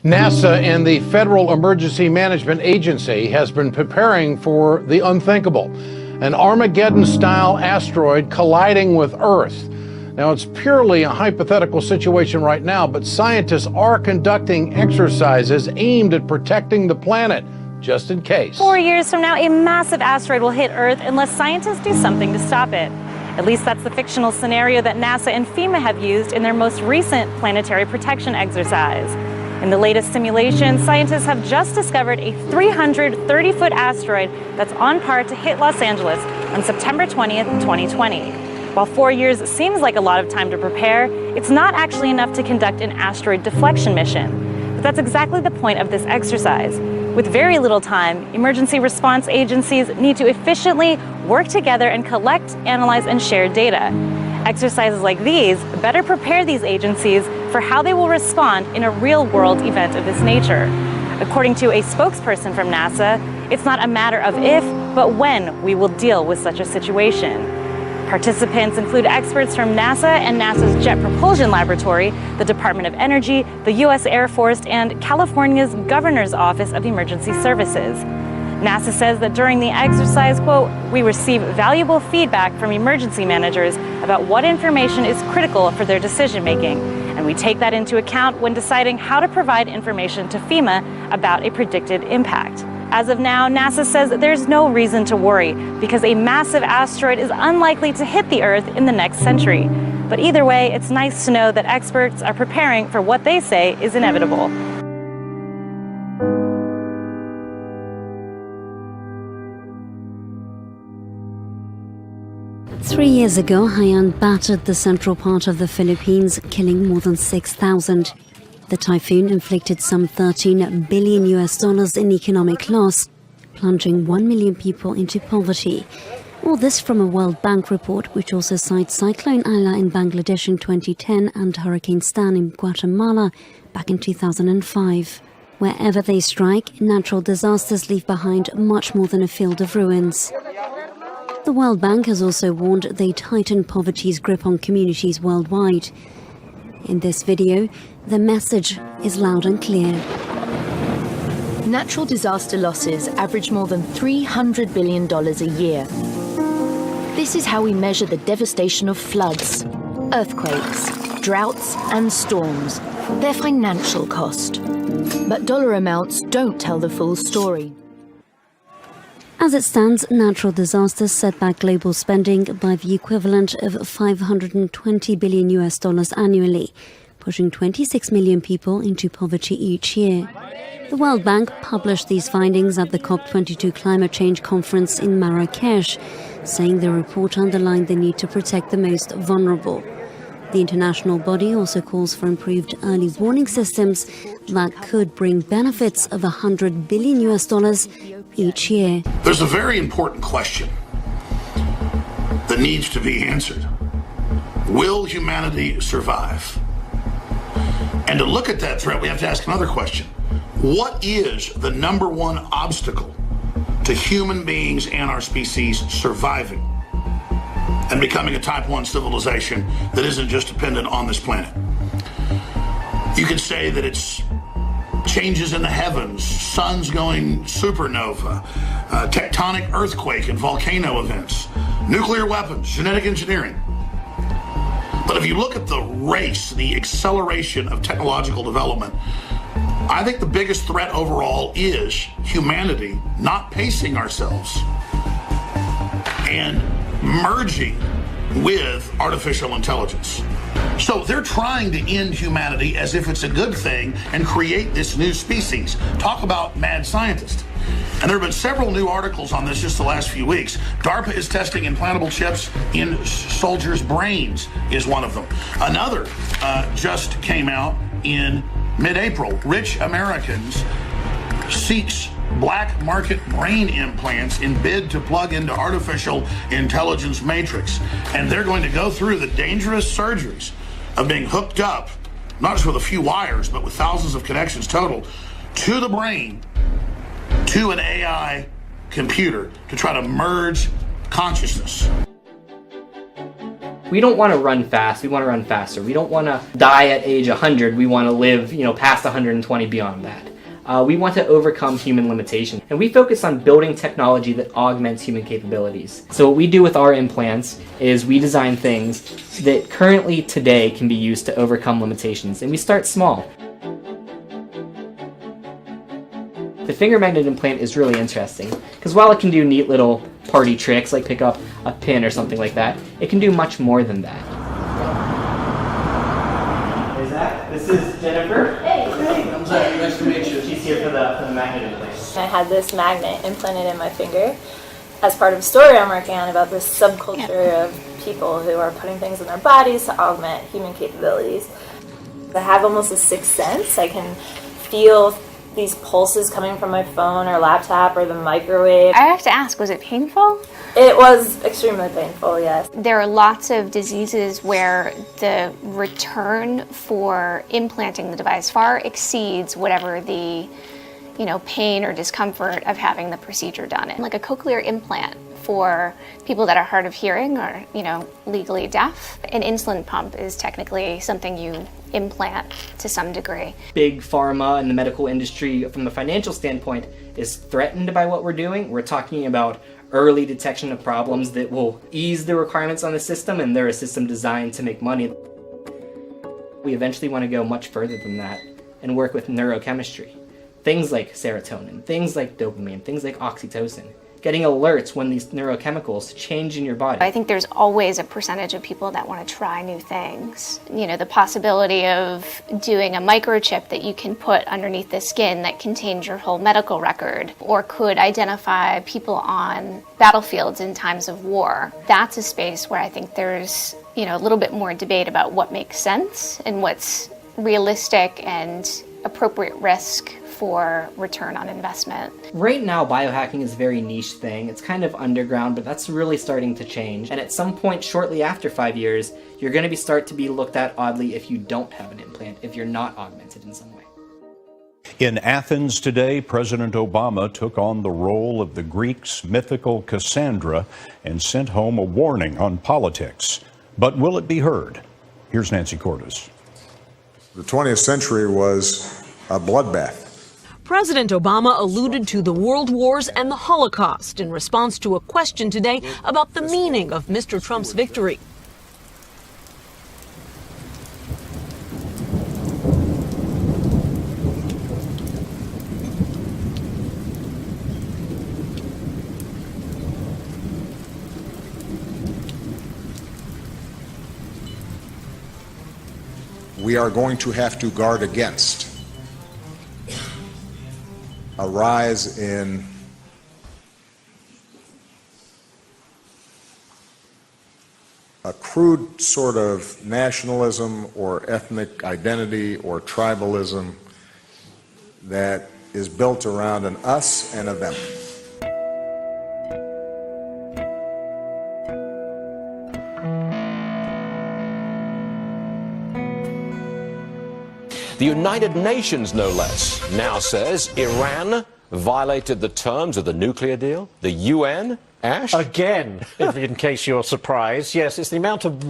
NASA and the Federal Emergency Management Agency has been preparing for the unthinkable, an Armageddon-style asteroid colliding with Earth. Now, it's purely a hypothetical situation right now, but scientists are conducting exercises aimed at protecting the planet, just in case. 4 years from now, a massive asteroid will hit Earth unless scientists do something to stop it. At least that's the fictional scenario that NASA and FEMA have used in their most recent planetary protection exercise. In the latest simulation, scientists have just discovered a 330-foot asteroid that's on par to hit Los Angeles on September 20th, 2020. While 4 years seems like a lot of time to prepare, it's not actually enough to conduct an asteroid deflection mission. But that's exactly the point of this exercise. With very little time, emergency response agencies need to efficiently work together and collect, analyze, and share data. Exercises like these better prepare these agencies for how they will respond in a real-world event of this nature. According to a spokesperson from NASA, it's not a matter of if, but when we will deal with such a situation. Participants include experts from NASA and NASA's Jet Propulsion Laboratory, the Department of Energy, the U.S. Air Force, and California's Governor's Office of Emergency Services. NASA says that during the exercise, quote, "We receive valuable feedback from emergency managers about what information is critical for their decision-making, and we take that into account when deciding how to provide information to FEMA about a predicted impact." As of now, NASA says there's no reason to worry because a massive asteroid is unlikely to hit the Earth in the next century. But either way, it's nice to know that experts are preparing for what they say is inevitable. Three years ago, Haiyan battered the central part of the Philippines, killing more than 6,000. The typhoon inflicted some $13 billion in economic loss, plunging 1 million people into poverty. All this from a World Bank report, which also cites Cyclone Ayla in Bangladesh in 2010 and Hurricane Stan in Guatemala back in 2005. Wherever they strike, natural disasters leave behind much more than a field of ruins. The World Bank has also warned they tighten poverty's grip on communities worldwide. In this video, the message is loud and clear. Natural disaster losses average more than $300 billion a year. This is how we measure the devastation of floods, earthquakes, droughts and storms, their financial cost. But dollar amounts don't tell the full story. As it stands, natural disasters set back global spending by the equivalent of $520 billion annually, pushing 26 million people into poverty each year. The World Bank published these findings at the COP22 climate change conference in Marrakesh, saying the report underlined the need to protect the most vulnerable. The international body also calls for improved early warning systems that could bring benefits of $100 billion each year. There's a very important question that needs to be answered. Will humanity survive? And to look at that threat, we have to ask another question. What is the number one obstacle to human beings and our species surviving and becoming a type 1 civilization that isn't just dependent on this planet? You could say that it's changes in the heavens, suns going supernova, tectonic earthquake and volcano events, nuclear weapons, genetic engineering. But if you look at the race, the acceleration of technological development, I think the biggest threat overall is humanity not pacing ourselves and merging with artificial intelligence. So they're trying to end humanity as if it's a good thing and create this new species. Talk about mad scientists. And there have been several new articles on this just the last few weeks. DARPA is testing implantable chips in soldiers' brains is one of them. Another just came out in mid-April. Rich Americans seeks black market brain implants in bid to plug into artificial intelligence matrix. And they're going to go through the dangerous surgeries of being hooked up, not just with a few wires, but with thousands of connections total, to the brain, to an AI computer to try to merge consciousness. We don't want to run fast, we want to run faster. We don't want to die at age 100, we want to live, past 120 beyond that. We want to overcome human limitation. And we focus on building technology that augments human capabilities. So what we do with our implants is we design things that currently today can be used to overcome limitations. And we start small. The finger magnet implant is really interesting because while it can do neat little party tricks like pick up a pin or something like that, it can do much more than that. Hey Zach, this is Jennifer. Hey. Hey, I'm Zach. Nice to meet you. She's here for the magnet implant. I had this magnet implanted in my finger as part of a story I'm working on about this subculture of people who are putting things in their bodies to augment human capabilities. I have almost a sixth sense. I can feel these pulses coming from my phone or laptop or the microwave. I have to ask, was it painful? It was extremely painful, yes. There are lots of diseases where the return for implanting the device far exceeds whatever the pain or discomfort of having the procedure done. Like a cochlear implant for people that are hard of hearing or, legally deaf, an insulin pump is technically something you implant to some degree. Big pharma and the medical industry, from the financial standpoint, is threatened by what we're doing. We're talking about early detection of problems that will ease the requirements on the system, and they're a system designed to make money. We eventually want to go much further than that and work with neurochemistry. Things like serotonin, things like dopamine, things like oxytocin. Getting alerts when these neurochemicals change in your body. I think there's always a percentage of people that want to try new things. The possibility of doing a microchip that you can put underneath the skin that contains your whole medical record or could identify people on battlefields in times of war. That's a space where I think there's, a little bit more debate about what makes sense and what's realistic and appropriate risk for return on investment. Right now, biohacking is a very niche thing. It's kind of underground, but that's really starting to change. And at some point shortly after 5 years, you're going to start to be looked at oddly if you don't have an implant, if you're not augmented in some way. In Athens today, President Obama took on the role of the Greeks' mythical Cassandra and sent home a warning on politics. But will it be heard? Here's Nancy Cordes. The 20th century was a bloodbath. President Obama alluded to the world wars and the Holocaust in response to a question today about the meaning of Mr. Trump's victory. We are going to have to guard against a rise in a crude sort of nationalism or ethnic identity or tribalism that is built around an us and a them. The United Nations, no less, now says Iran violated the terms of the nuclear deal. The UN, Ash? Again, in case you're surprised, yes, it's the amount of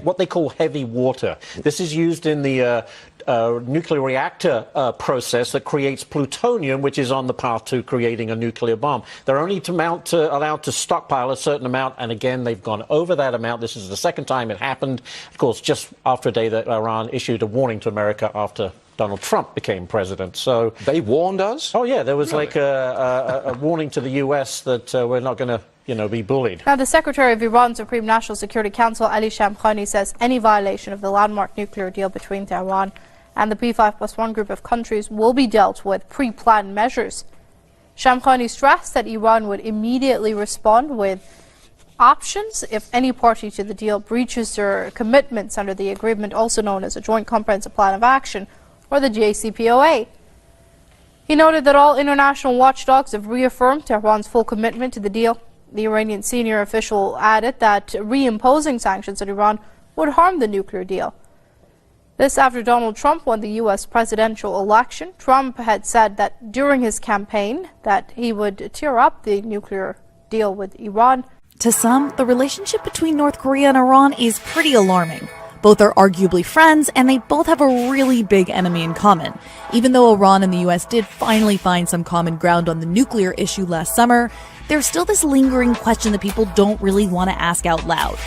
what they call heavy water. This is used in the nuclear reactor process that creates plutonium, which is on the path to creating a nuclear bomb. They're only allowed to stockpile a certain amount, and again, they've gone over that amount. This is the second time it happened, of course, just after a day that Iran issued a warning to America after Donald Trump became president. So they warned us? Oh, yeah, there was like a warning to the U.S. that we're not going to be bullied. Now, the Secretary of Iran's Supreme National Security Council, Ali Shamkhani, says any violation of the landmark nuclear deal between Tehran and the P5+1 group of countries will be dealt with pre-planned measures. Shamkhani stressed that Iran would immediately respond with options if any party to the deal breaches their commitments under the agreement, also known as a Joint Comprehensive Plan of Action, or the JCPOA. He noted that all international watchdogs have reaffirmed Tehran's full commitment to the deal. The Iranian senior official added that reimposing sanctions on Iran would harm the nuclear deal. This after Donald Trump won the U.S. presidential election. Trump had said that during his campaign that he would tear up the nuclear deal with Iran. To some, the relationship between North Korea and Iran is pretty alarming. Both are arguably friends, and they both have a really big enemy in common. Even though Iran and the US did finally find some common ground on the nuclear issue last summer, there's still this lingering question that people don't really want to ask out loud.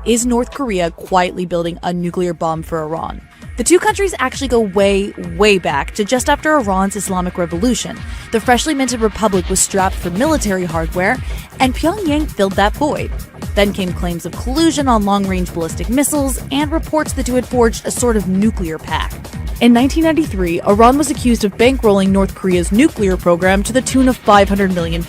Is North Korea quietly building a nuclear bomb for Iran? The two countries actually go way, way back to just after Iran's Islamic Revolution. The freshly minted republic was strapped for military hardware, and Pyongyang filled that void. Then came claims of collusion on long-range ballistic missiles and reports the two had forged a sort of nuclear pact. In 1993, Iran was accused of bankrolling North Korea's nuclear program to the tune of $500 million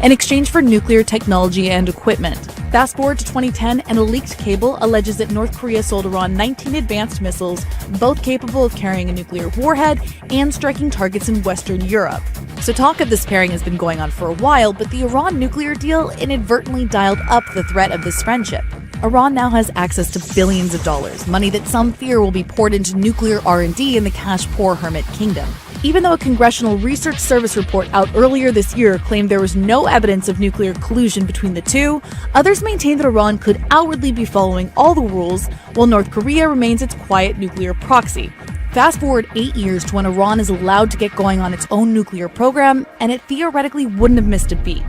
in exchange for nuclear technology and equipment. Fast forward to 2010, and a leaked cable alleges that North Korea sold Iran 19 advanced missiles, both capable of carrying a nuclear warhead and striking targets in Western Europe. So talk of this pairing has been going on for a while, but the Iran nuclear deal inadvertently dialed up the threat of this friendship. Iran now has access to billions of dollars, money that some fear will be poured into nuclear R&D in the cash-poor Hermit Kingdom. Even though a Congressional Research Service report out earlier this year claimed there was no evidence of nuclear collusion between the two, others maintain that Iran could outwardly be following all the rules, while North Korea remains its quiet nuclear proxy. Fast forward 8 years to when Iran is allowed to get going on its own nuclear program, and it theoretically wouldn't have missed a beat.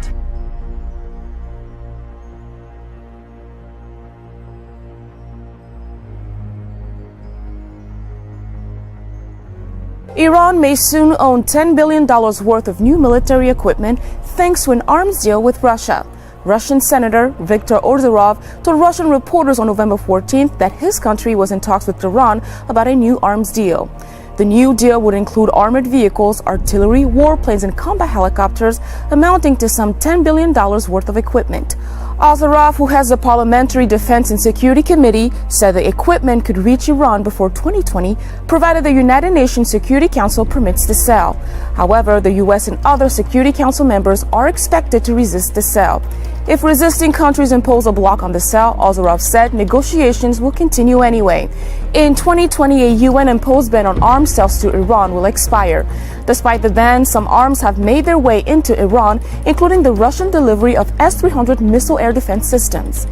Iran may soon own $10 billion worth of new military equipment thanks to an arms deal with Russia. Russian Senator Viktor Ozerov told Russian reporters on November 14th that his country was in talks with Iran about a new arms deal. The new deal would include armored vehicles, artillery, warplanes, and combat helicopters amounting to some $10 billion worth of equipment. Ozerov, who has the Parliamentary Defense and Security Committee, said the equipment could reach Iran before 2020, provided the United Nations Security Council permits the sale. However, the U.S. and other Security Council members are expected to resist the sale. If resisting countries impose a block on the sale, Ozerov said negotiations will continue anyway. In 2020, a UN-imposed ban on arms sales to Iran will expire. Despite the ban, some arms have made their way into Iran, including the Russian delivery of S-300 missile air defense systems.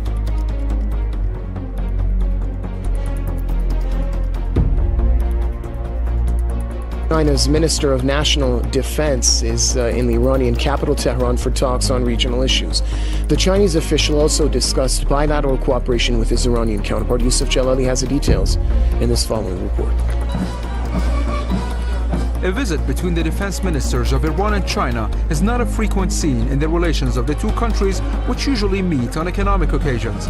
China's Minister of National Defense is in the Iranian capital, Tehran, for talks on regional issues. The Chinese official also discussed bilateral cooperation with his Iranian counterpart. Yusuf Jalali has the details in this following report. A visit between the defense ministers of Iran and China is not a frequent scene in the relations of the two countries, which usually meet on economic occasions.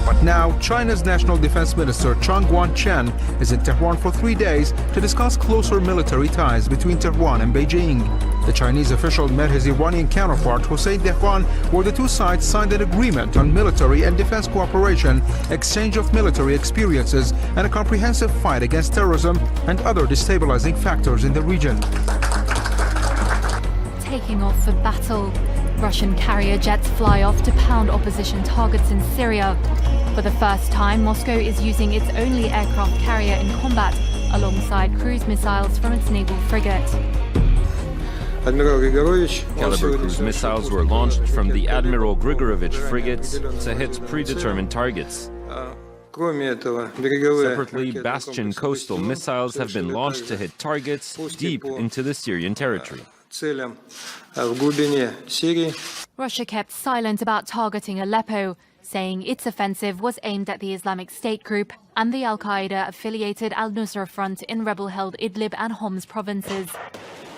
But now, China's National Defense Minister Chang Guan-chen is in Tehran for 3 days to discuss closer military ties between Tehran and Beijing. The Chinese official met his Iranian counterpart Hossein Dehran, where the two sides signed an agreement on military and defense cooperation, exchange of military experiences, and a comprehensive fight against terrorism and other destabilizing factors in the region. Taking off for battle. Russian carrier jets fly off to pound opposition targets in Syria. For the first time, Moscow is using its only aircraft carrier in combat, alongside cruise missiles from its naval frigate. Caliber cruise missiles were launched from the Admiral Grigorovich frigates to hit predetermined targets. Separately, Bastion coastal missiles have been launched to hit targets deep into the Syrian territory. Russia kept silent about targeting Aleppo, saying its offensive was aimed at the Islamic State group and the al-Qaeda-affiliated al-Nusra Front in rebel-held Idlib and Homs provinces.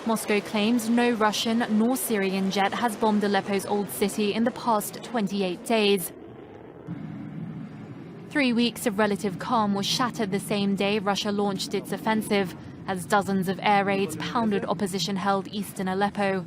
Moscow claims no Russian nor Syrian jet has bombed Aleppo's old city in the past 28 days. 3 weeks of relative calm was shattered the same day Russia launched its offensive, as dozens of air raids pounded opposition-held eastern Aleppo.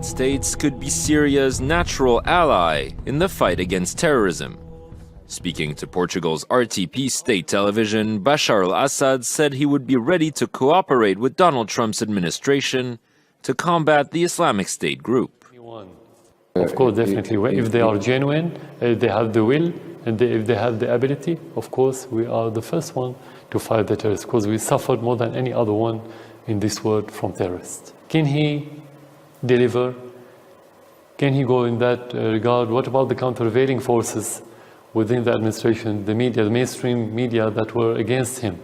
United States could be Syria's natural ally in the fight against terrorism. Speaking to Portugal's RTP state television, Bashar al-Assad said he would be ready to cooperate with Donald Trump's administration to combat the Islamic State group. Of course, definitely. If they are genuine, if they have the will, and if they have the ability, of course, we are the first one to fight the terrorists, because we suffered more than any other one in this world from terrorists. Can he deliver? Can he go in that regard? What about the countervailing forces within the administration, the media, the mainstream media that were against him?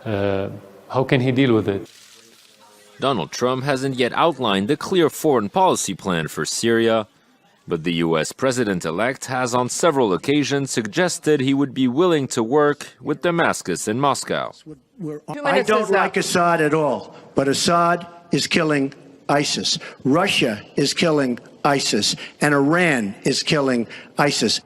How can he deal with it? Donald Trump hasn't yet outlined a clear foreign policy plan for Syria, but the U.S. president-elect has on several occasions suggested he would be willing to work with Damascus and Moscow. I don't like Assad at all, but Assad is killing ISIS. Russia is killing ISIS, and Iran is killing ISIS.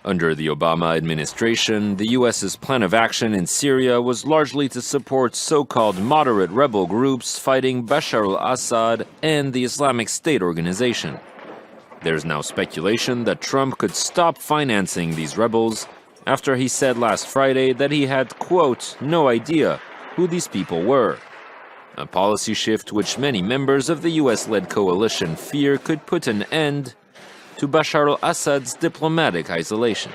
Under the Obama administration, the U.S.'s plan of action in Syria was largely to support so-called moderate rebel groups fighting Bashar al-Assad and the Islamic State organization. There's now speculation that Trump could stop financing these rebels after he said last Friday that he had, quote, no idea who these people were. A policy shift which many members of the U.S.-led coalition fear could put an end to Bashar al-Assad's diplomatic isolation.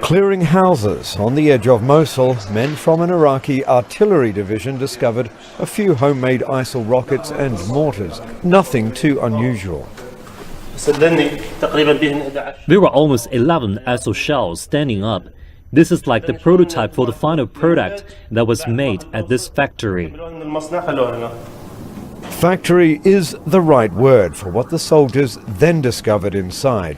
Clearing houses on the edge of Mosul, men from an Iraqi artillery division discovered a few homemade ISIL rockets and mortars. Nothing too unusual. There were almost 11 ISIL shells standing up. This is like the prototype for the final product that was made at this factory. Factory is the right word for what the soldiers then discovered inside.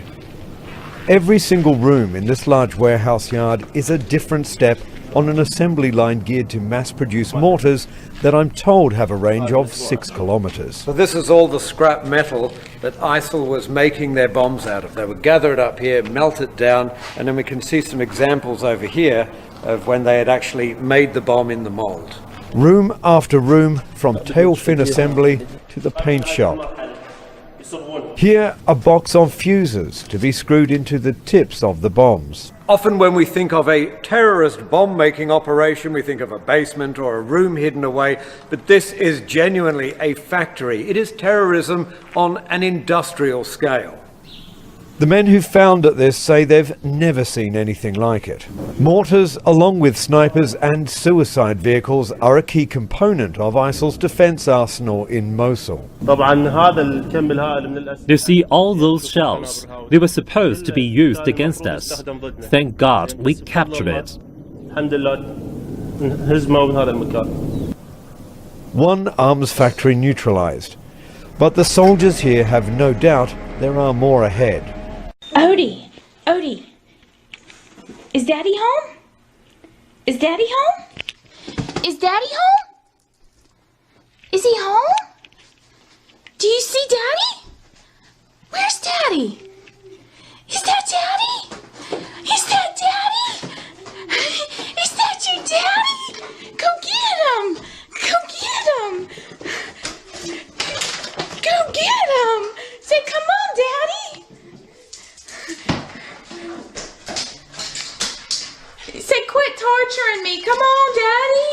Every single room in this large warehouse yard is a different step on an assembly line geared to mass-produce mortars that I'm told have a range of 6 kilometers. So this is all the scrap metal that ISIL was making their bombs out of. They were gathered up here, melted down, and then we can see some examples over here of when they had actually made the bomb in the mold. Room after room, from tail fin assembly to the paint shop. Here, a box of fuses to be screwed into the tips of the bombs. Often when we think of a terrorist bomb-making operation, we think of a basement or a room hidden away, but this is genuinely a factory. It is terrorism on an industrial scale. The men who founded this say they've never seen anything like it. Mortars, along with snipers and suicide vehicles, are a key component of ISIL's defense arsenal in Mosul. You see all those shells? They were supposed to be used against us. Thank God we captured it. One arms factory neutralized. But the soldiers here have no doubt there are more ahead. Odie, is Daddy home? Is Daddy home? Is Daddy home? Is he home? Do you see Daddy? Where's Daddy? Is that Daddy? Is that Daddy? Is that your Daddy? Go get him! Go get him! Go get him! Say, come on, Daddy! Say, quit torturing me. Come on, Daddy.